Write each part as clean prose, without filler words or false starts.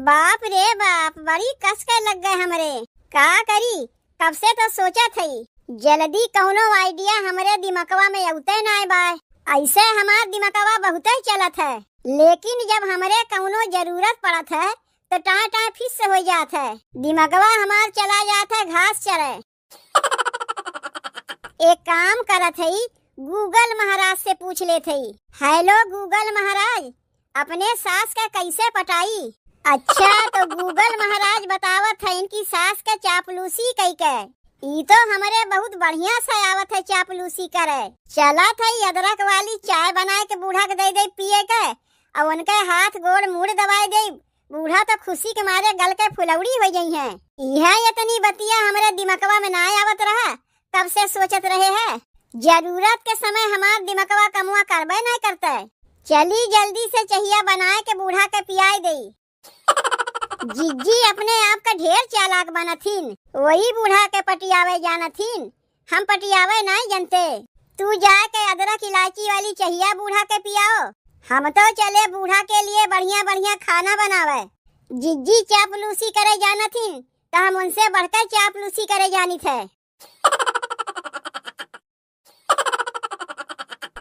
बाप रे बाप, बड़ी कस के लग गए हमरे। का करी, कब से तो सोचा थी, जल्दी कौनो आइडिया हमरे दिमागवा में औते ना बाय। ऐसे हमार दिमागवा बहुत ही चलत है, लेकिन जब हमरे कौनो जरूरत पड़त है तो टाँ टाँ फिस हो जात है। दिमागवा हमार चला जात है घास चरे। एक काम करत है, गूगल महाराज से पूछ ले थी। हेलो गूगल महाराज, अपने सास का कैसे पटाई? अच्छा, तो गूगल महाराज बतावत है इनकी सास का चापलूसी कई के। ई तो हमारे बहुत बढ़िया से आवत है चापलूसी करे। चला था अदरक वाली चाय बनाए के बूढ़ा के दे पिए के, और उनके हाथ गोड़ मुड़ दबाए दे। बूढ़ा तो खुशी के मारे गल के फुलौड़ी हो गई है। यह इतनी बतिया हमारे दिमागवा में ना आवत रहा, तब से सोचत रहे है। जरूरत के समय हमार दिमागवा कमुआ करबे नहीं करते। चली जल्दी से चहिया बनाए के बूढ़ा के पियाई दे। जिज्जी अपने आप का ढेर चालाक बनथिन, वही बूढ़ा के पटियावे जानथिन, हम पटियावे नहीं जानते। तू जाके अदरक इलायची वाली चहिया बूढ़ा के पियाओ, हम तो चले बूढ़ा के लिए बढ़िया बढ़िया खाना बनावे। जिज्जी चापलूसी करे जानथिन, तो हम उनसे बढ़कर चापलूसी करे जानी थे।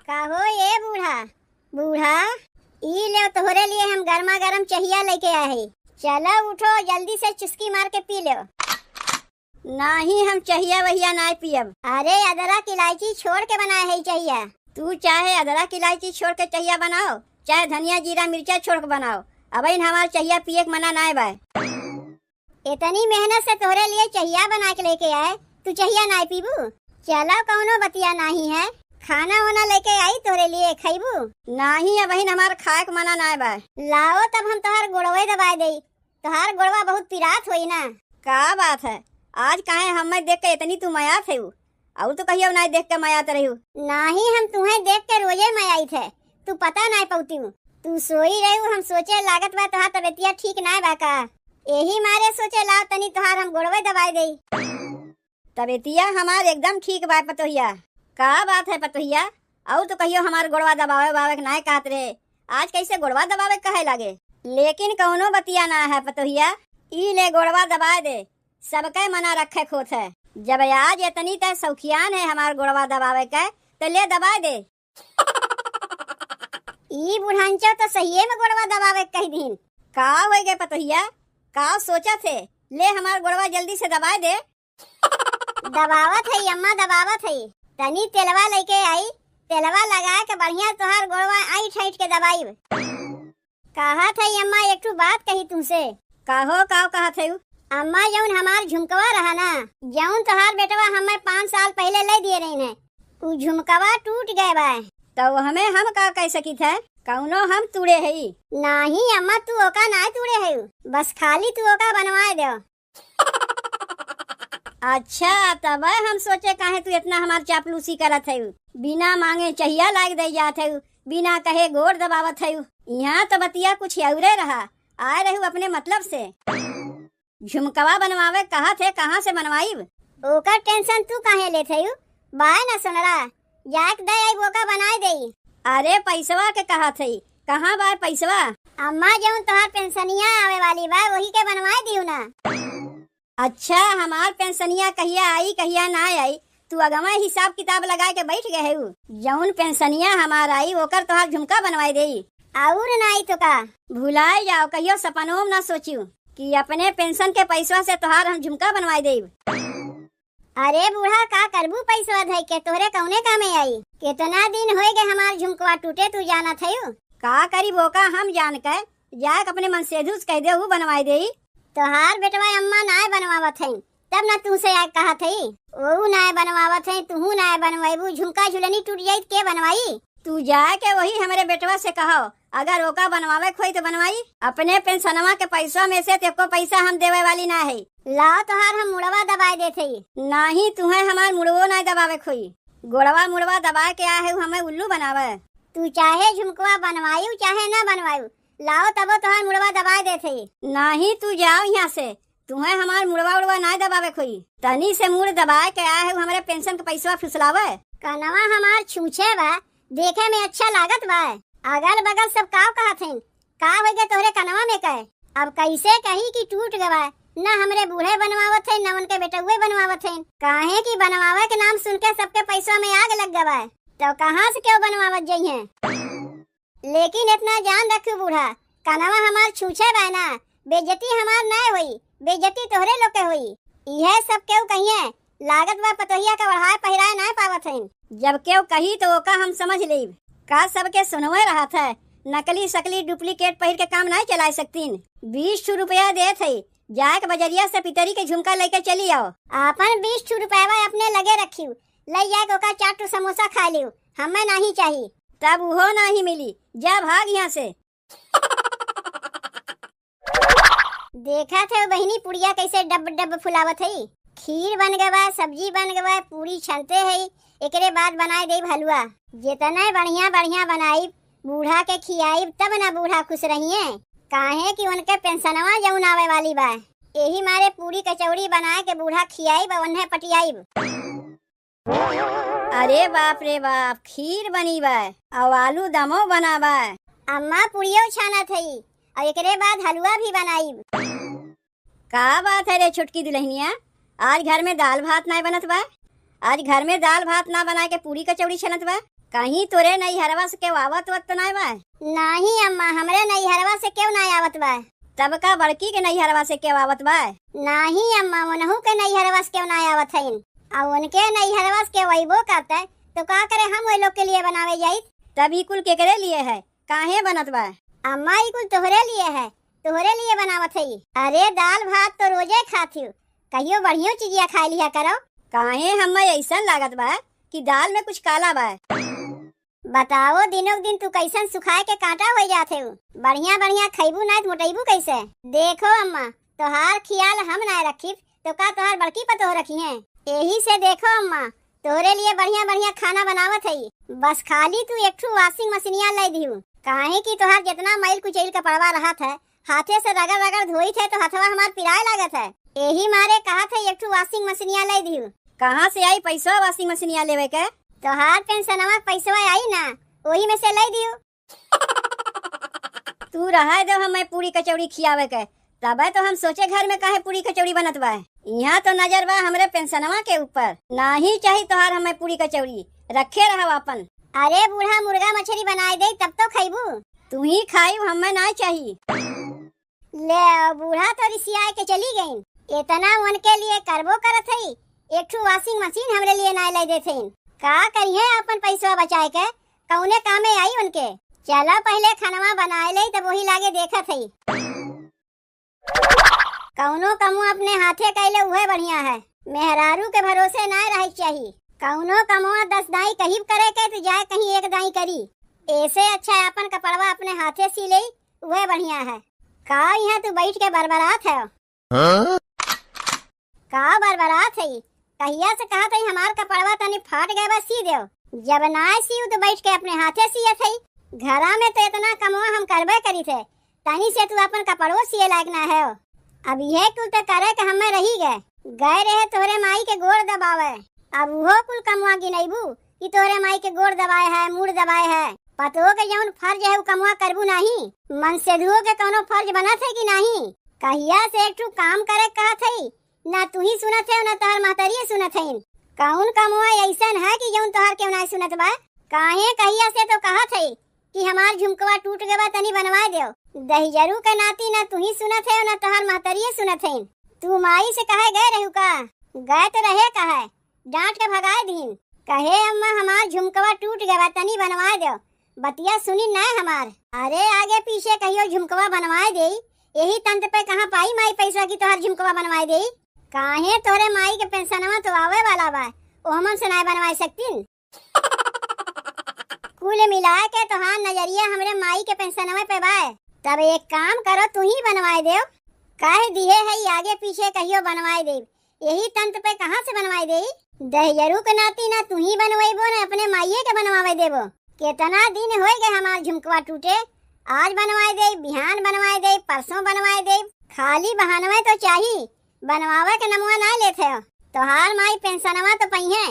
कहो ये बूढ़ा, बूढ़ा ई ले तोहरे लिए हम गर्मा गर्म चहिया लेके आए हैं। चलो उठो, जल्दी से चुस्की मार के पी लो। नहीं, हम चहिया वहिया ना पियब। अरे अदरक इलायची छोड़ के बनाए है चहिया। तू चाहे अदरक इलायची छोड़ के चहिया बनाओ, चाहे धनिया जीरा मिर्चा छोड़ के बनाओ, अब हमार चहिया पिए के मना ना बाय। इतनी मेहनत से तोहरे लिए चहिया बना के लेके आए, तू चहिया ना पीबू? चलो कौनो बतिया नहीं है, खाना वाना लेके आई तोरे लिए, खाइबू? नहीं, अब हमार खाए के मना ना बा। लाओ तब हम तोहार गोड़वे दबाए दे। तोहार गोड़वा बहुत पिरात होई ना। का बात है, आज काहे हमें देख के इतनी तू मयात है? और तो कहियो नहीं देख के मयात रही? नहीं, हम तुम्हें देख के रोजे मयाई थे, तू पता नहीं पौती। तू सोई रही, हम सोचे लागत बा तोहार तबियतिया ठीक ना बा का, यही मारे सोचे लाओ तनी तोहार हम गोड़वे दबाए दे। तबियतिया हमार एकदम ठीक बा पतोहिया। का बात है पतोहिया, और तो कहियो हमार गोड़वा दबावे बावे नहीं कहत रहे, आज कैसे गोड़वा दबावे कहे लागे? लेकिन कौनो बतिया ना है पतोहिया, ई ले गोड़वा दबाए दे, सबके मना रखे खोत है। जब आज इतनी तय सौखियान है हमार गोड़वा दबावे के, तो ले दबाए दे। ई बुढ़ांचो तो सही में गोड़वा दबावे कही दिन। का हो गए पतोहिया, का सोचा थे? ले हमार गोड़वा जल्दी से दबाए दे। दबावत है अम्मा, दबावत है। तनी तेलवा लेके आई, तेलवा लगा के बढ़िया तोहार गोड़वा आई ठैठ के दबाई। कहा था अम्मा एक ठू बात कही तुमसे। कहो का कहा थे? अम्मा जौन हमार झुमकवा रहा ना, जौन तोहार बेटवा हमें 5 साल पहले ले दिए रही ने, उ झुमकवा टूट गए बा। तो हमें हम का कह सकी थे? कौनो हम तूड़े है? नहीं अम्मा, तू ओका ना तूड़े है, बस खाली तू ओका बनवाए दो। अच्छा, तब हम सोचे काहे तू इतना हमार चापलूसी करत है, बिना मांगे चहिया लाग दे जात है, बिना कहे गोड़ दबावत है। यहाँ तो बतिया कुछ औरे रहा, आए रहू अपने मतलब से। झुमकवा बनवावे कहा थे, कहाँ से बनवाई? ओकर टेंशन तू काहे लेत है? बाय ना सुनरा, जाके दे आई वो का बनाए दे। अरे पैसवा के कहा थे, कहाँ बा पैसवा? अम्मा जौन तोहार पेंशनिया आवे वाली बा, वही के बनवाए दियो ना। अच्छा, हमार पेंशनिया कहिया आई कहिया ना आई, तू अगवा हिसाब किताब लगा के बैठ गए है। जौन पेंशनिया हमार आई ओकर तोहार झुमका बनवाई दे, और नहीं तो का भुलाए जाओ, कहियो सपनों में ना सोचियो कि अपने पेंशन के पैसा से तोहार हम झुमका बनवाई दे। अरे बूढ़ा, का करबू पैसा धई के, तोहरे कौने कामे आई? कितना दिन हो गए हमार झुमकवा टूटे, तू जाना थे? का करी बोका हम जान के, जाके अपने मन से धूस कह दे हूँ बनवाई दे। तोहार बेटवा अम्मा नाय बनवावत है, तब ना तुमसे आग कहा थी, वो नाय बनवावत है, तू नाय बनवाईबू, झुमका झुलनी टूट जाई के बनवाई? तू जाके वही हमारे बेटवा से कहो, अगर ओका बनवावे खोई तो बनवाई। अपने पेंशनवा के पैसा में से तेको पैसा हम देवे वाली ना है। लाओ तोहार हम मुड़वा दबाए देते। नहीं, तुम्हें हमार मुड़वो ना दबावे खोई, गोड़वा मुड़वा दबा के आए हमें उल्लू बनावे। तू चाहे झुमकवा बनवायू चाहे ना बनवायू, लाओ तबो तोहार मुड़वा दबाए देते। नहीं, तू जाओ यहाँ से, तुम्हें हमार मुड़वा उड़वा ना दबावे खोई, तनी से मुड़ दबाए के आए हमारे पेंशन के पैसा फुसलावे। कनवा हमार छूछे बा, देखे में अच्छा लागत बा, अगल बगल सब का कहत हैं, का हो गए तोहरे कनवा में कहे? अब कैसे कही कि टूट गवा, न हमरे बूढ़े बनवावत है न उनके बेटुए बनवावत है। काहे कि बनवावे के नाम सुन के सबके पैसों में आग लग गवा, तो कहाँ से क्यों बनवावत जाइए। लेकिन इतना जान रखू बूढ़ा, कनवा हमार छूछे बहना, बेइज्जती हमार न हुई, बेइज्जती तोहरे लोग के हुई। यह सब क्यों कहिए, लागत बा पतोहिया का बढ़ाए पहिराए न पावत है। जब क्यों कही तो ओका हम समझ ली, का सबके सुनवे रहा था। नकली सकली डुप्लीकेट पहिर के काम नहीं चला सकतीन। 20 रुपया दे थे, जाए के बजरिया से पितरी के झुमका लेके चली आओ। अपन 20 रुपया अपने लगे रखी, ले जाए ओका 4 समोसा खा लियो, हमें नहीं चाहिए। तब वो नहीं मिली, जा भाग यहाँ से। देखा थे बहनी पुड़िया कैसे डब डब फुलावत है। खीर बन गवा, सब्जी बन गवा, पूरी छलते है, एकरे बाद बनाए दे हलवा। जितना बढ़िया बढ़िया बनाई बूढ़ा के खियाई तब ना बूढ़ा खुश रहिए। काहे कि उनके पेंशनवा जौन आवे वाली बा, यही मारे पूरी कचौड़ी बनाए के बूढ़ा खियाई बा उन्हें पटियाई। अरे बाप रे बाप, खीर बनी बा और आलू दमो बना बा। अम्मा पुड़ियो छाना थई और एकरे बाद हलवा भी बनाई। का बात है रे छोटकी दुल्हनिया, आज घर में दाल भात नहीं बनत बा? आज घर में दाल भात ना बना के पूरी कचौड़ी छनत बा? कहीं तोरे नई हरवा से क्यों आवत वत तो नहीं बा? नहीं अम्मा, हमरे नई हरवा से क्यों नहीं आवत बा? तब का बड़की के नई हरवा से क्यों आवत बा? नहीं अम्मा, उनहु के नई हरवा से क्यों नहीं आवत है। और उनके नई हरवा से क्यों वहीबो करता है तो का करे, हम वही लोग के लिए बनावे जाई। तब कुल केकरे लिए है, काहे बनत बा? अम्मा कुल तोहरे लिए है, तोहरे लिए बनावत है। अरे दाल भात तो रोजे खाती हूँ, कहियो बढ़िया चीजिया खा लिया करो। काहे हमें ऐसा लागत बा कि दाल में कुछ काला बा? बताओ दिनों दिन तू कैसन सुखाए के कांटा हो जाते हो। बढ़िया बढ़िया खैबू नहीं तो मोटेबू कैसे? देखो अम्मा, तोहार ख्याल हम ना रखी तो का तोहार बड़की पतो रखी है। यही से देखो अम्मा, तोरे लिए बढ़िया बढ़िया खाना बनावत है, बस खाली तू एक वॉशिंग मशीनिया लाई दिहू। काहे कि तोहार जितना मैल कुचैल कपड़वा रहा था, हाथे से रगड़ रगड़ धोई थे तो हथवा हमार पिराए लागत है। यही मारे कहा था एक वॉशिंग मशीनिया लाई दिहू। कहाँ से आई पैसा वॉशिंग मशीनिया लेवे के? तोहार पेंशनवा पैसा आई ना, वही में से लाई दियो। तू रहा दो हमें पूरी कचौड़ी खियावे के, तब तो हम सोचे घर में काहे पूरी कचौड़ी बनत बा। यहाँ तो नजर बा हमरे पेंशनवा के ऊपर। नहीं चाहिए तोहार हमें पूरी कचौड़ी, रखे रहो अपन। अरे बूढ़ा मुर्गा मछली बनाए दे तब तो खैबू। तू ही खाई, हमें ना चाहिए। ले बूढ़ा तो रिसिया के चली गई, इतना उनके लिए करबो करत है। एक वॉशिंग मशीन हमरे लिए ना लाई देथे। का करिए अपन पैसा बचाए के, कौने कामे आई उनके। चलो पहले खानवा बनाए ले तब वही लागे देखत है। कौनो कमो अपने हाथे कैले उहे बढ़िया है, मेहरारू के भरोसे ना रहे चाहिए। कौनो कमो 10 दाई कहीं करे के तो जाए कहीं 1 दाई करी, ऐसे अच्छा अपन कपड़वा अपने हाथे सी ले उहे बढ़िया है। का यहाँ तू बैठ के बरबरात है? का बरबरात है? कहिया से कहा था हमार कपड़वा तनी फाट गए बस सी दो। जब ना सी तो बैठ के अपने हाथे सिए थे। घरा में तो इतना कमवा हम करबे करी थे, तनी से तू अपन कपड़ो सिए लायक ना है। अब यह कुल तो करे के हमें रही गए रहे तोहरे माई के गोड़ दबावे। अब वो कुल कमवा गिनैबू कि तोहरे माई के गोड़ दबाए है, मुड़ दबाए है। पतो के जौन फर्ज है वो कमवा करबू नहीं। मन से धुओ के कोनो फर्ज बना थे कि नहीं? कहिया से एक काम करे कहा थे, ना तू ही सुनत है ना तोहर महतरी सुनत है। कौन कमवा ऐसन है कि जौन तोहर क्यों नहीं सुनत बा? काहे कहिया से तो कहा थे कि हमार झुमकवा टूट गवा तनी बनवा दो। दहिजरू के नाती ना तू ही सुनत है ना तोहर महतरी सुनत है। तू माई से कहे गए रहू का? गए तो रहे कहे, डांट के भगाए दीन। कहे अम्मा हमार झुमकवा टूट गवा तनी बनवा दो। बतिया सुनी ना हमार। अरे आगे पीछे कहियो झुमकवा बनवाए दे, यही तंत्र पे कहाँ पाई माई पैसा की तोहर झुमकवा बनवाए दे। काहे तोरे माई के पेंशनवा तो आवे वाला बा, ओ हमन से नहीं बनवाए सकतीन। कुल मिला के तोहार नजरिया हमरे माई के पेंशनवा पे बा। तब एक काम करो, तू ही बनवाए दे। काहे दिए है आगे पीछे कहियो बनवाए दे, यही तंत्र पे कहाँ से बनवाए दे? दहिजरू के नाती ना तू ही बनवाइबो ना अपने माइये के बनवावे देबो। कितना दिन हो गए हमार झुमकवा टूटे, आज बनवाए दे, बिहान बनवाए दे, परसों बनवाए दे। खाली बहानवा तो चाहिए, बनवावे के नमुआ ना लेते हो। तोहार माई पेंशनवा तो पहिए,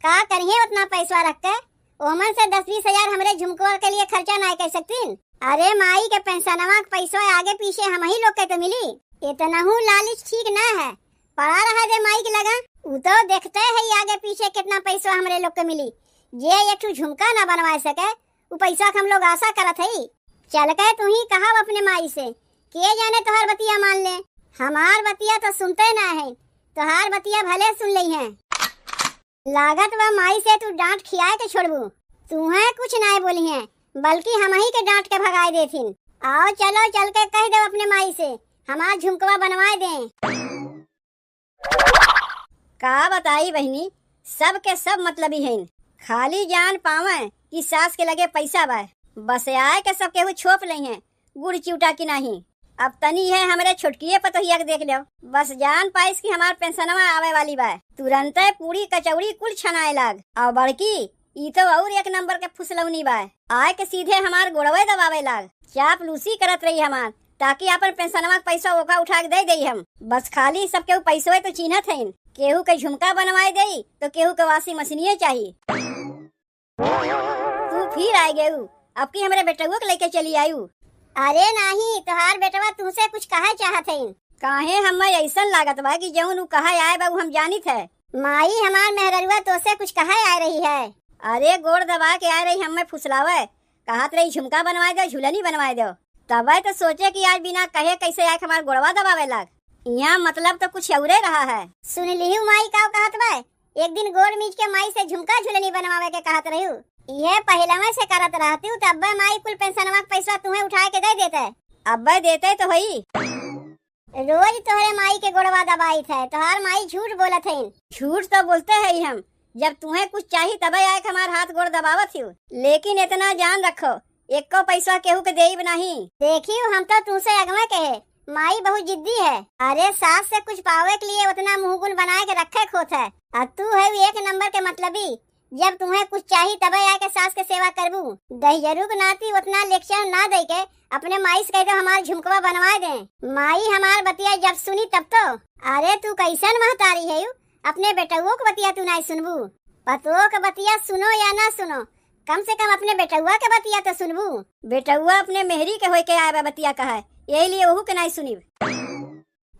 का करिए उतना पैसा रख के? ओमन से 10-20 हजार हमरे झुमकवा के लिए खर्चा नहीं कर सकतीन। अरे माई के पेंशनवा के पैसा आगे पीछे हम ही लोग के तो मिली। इतना हूँ लालच ठीक ना है, पड़ा रहा दे माई के लगा। उ तो देखते है आगे पीछे कितना पैसा हमरे लोग के मिली। जे एक ठू झुमका ना बनवा सके वो पैसा हम लोग आशा करत है। चल के तू ही कहा अपने माई से, के जाने तोहर बतिया मान ले। हमार बतिया तो सुनते ना है, तोहार बतिया भले सुन ली है। लागत व माई से तू डांट खिया के छोड़बू। तुम्हें कुछ ना बोली है, बल्कि हम ही के डांट के भगाए देथिन। आओ चलो चल के कह दो अपने माई से हमार झुमकवा बनवाए दे। का बताई बहनी, सब के सब मतलबी हैं। खाली जान पावे कि सास के लगे पैसा बा, बस आए के सब केहू छोप ले हैं गुड़ चिवटा की नहीं। अब तनी है हमरे छोटकिए पतोहिया के देख लो, बस जान पाइस कि हमार पेंशनवा आवे वाली बा, तुरंत पूरी कचौड़ी कुल छनाए लाग। और बड़की ई तो और एक नंबर के फुसलौनी बा, आए के सीधे हमार गोड़वे दबावे लाग। चापलूसी करत रही हमार, ताकि अपन पेंशनवा के पैसा ओका उठा के दे दे हम। बस खाली सब केहू पैसवे तो चिन्हत है, केहू के झुमका बनवाए दे तो केहू के वाशिंग मशीनिये चाहिए। तू फिर आए गेऊ, अब की हमारे बेटुआ के लेके चली आयु। अरे नहीं, तोहार बेटवा तुमसे कुछ कहा चाहत है। काहे हमें ऐसा लागत बा कि जौन उ कहा आए बा हम जानित है। माई हमार मेहररुआ तो से कुछ कहा आ रही है। अरे गोड़ दबा के आ रही हमें फुसलावे, कहत रही झुमका बनवाए दो झुलनी बनवाए दो। तब तो सोचे कि आज बिना कहे कैसे आए हमार गोड़वा दबावे लग। यहाँ मतलब तो कुछ औरे रहा है। सुन ली माई का कहत बा, एक दिन गोड़ मीच के माई से झुमका झुलनी बनवावे के कहत रही। ये पहले में से करत रहती हूँ, तब माई कुल पेंशनवा का पैसा तुम्हें उठा के दे देते। अब देते तो वही रोज तोहरे माई के गोड़वा दबाई थे, तोहार माई झूठ बोलत है। झूठ तो बोलते है हम, जब तुम्हें कुछ चाहिए तबे आए हमार हाथ गोड़ दबावत हो। लेकिन इतना जान रखो, एक को पैसा केहू के देब नहीं। देखियो हम तो तुमसे अगवा कहे, माई बहुत जिद्दी है। अरे सास से कुछ पावे के लिए उतना मुंहगुन बनाए के रखे खोत है। और तू है एक नंबर के मतलबी, जब तुम्हें कुछ चाहिए तबे आके सास के सेवा करबू। दहियरू के नाती उतना लेक्चर ना दे के अपने माई से कह दो हमार झुमकवा बनवाए दे। माई हमार बतिया जब सुनी तब तो, अरे तू कैसन महतारी है यू, अपने बेटुओ के बतिया तू नहीं सुनबू। पतों के बतिया सुनो या ना सुनो, कम से कम अपने बेटुआ के बतिया तो सुनबू। बेटुआ अपने मेहरी के होय के आए बतिया कहा है, यही लिए ओहू के नहीं सुनी।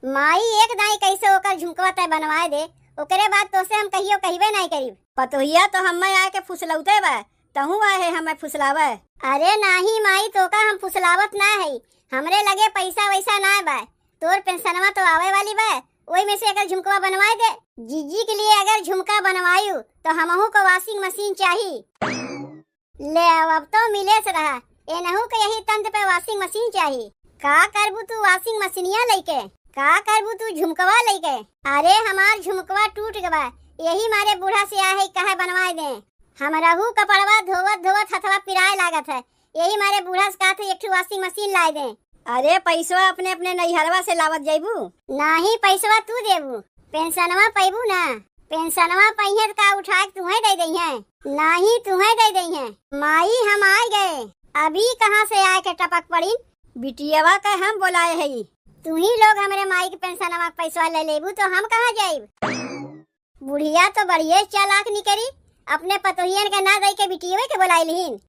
माई एक दाई कैसे होकर झुमकवा तय बनवाए दे, ओकरे बाद तो से हम कहियो कहबे नहीं करीब। पतोहिया तो हमें आए के फुसलौते बा, तहू आए है हमें फुसलावे। अरे नहीं माई, तो का हम फुसलावत ना है, हमरे लगे पैसा वैसा ना बा। तोर पेंशनवा तो आवे वाली बा, वही में से अगर झुमकवा बनवाए दे। जीजी के लिए अगर झुमका बनवायू तो हमहू को वाशिंग मशीन चाहिए। ले अब तो मिले से रहा, एनहू के यही तंत्र पे वाशिंग मशीन चाहिए। का करबू तू वाशिंग मशीनिया लेके, का करबू तू झुमकवा लेके। अरे हमार झुमकवा टूट गवा, यही मारे बूढ़ा से आए कहे बनवाए दे। हमरहू कपड़वा धोवत धोवत हथवा पिराए लागत है, यही मारे बूढ़ा से कहते एक वाशिंग मशीन लाए दे। अरे पैसवा अपने अपने नैहरवा से लावत जाइबू। नहीं पैसवा तू देबू, पेंशनवा पैबू ना। पेंशनवा पहिए का उठा के तुम्हें दे दई है, नहीं तुम्हें दे दई है। माई हम आ गए, अभी कहाँ से आए के टपक पड़ी। बिटियावा का हम बोलाए है, तू ही लोग हमारे माई के पेंशनवा पैसा ले लेबू तो हम कहाँ जाइब। बुढ़िया तो बढ़िया चालाक निकली, अपने पतोहियन के ना दई के बिटियावे के बोलाई लिहिन।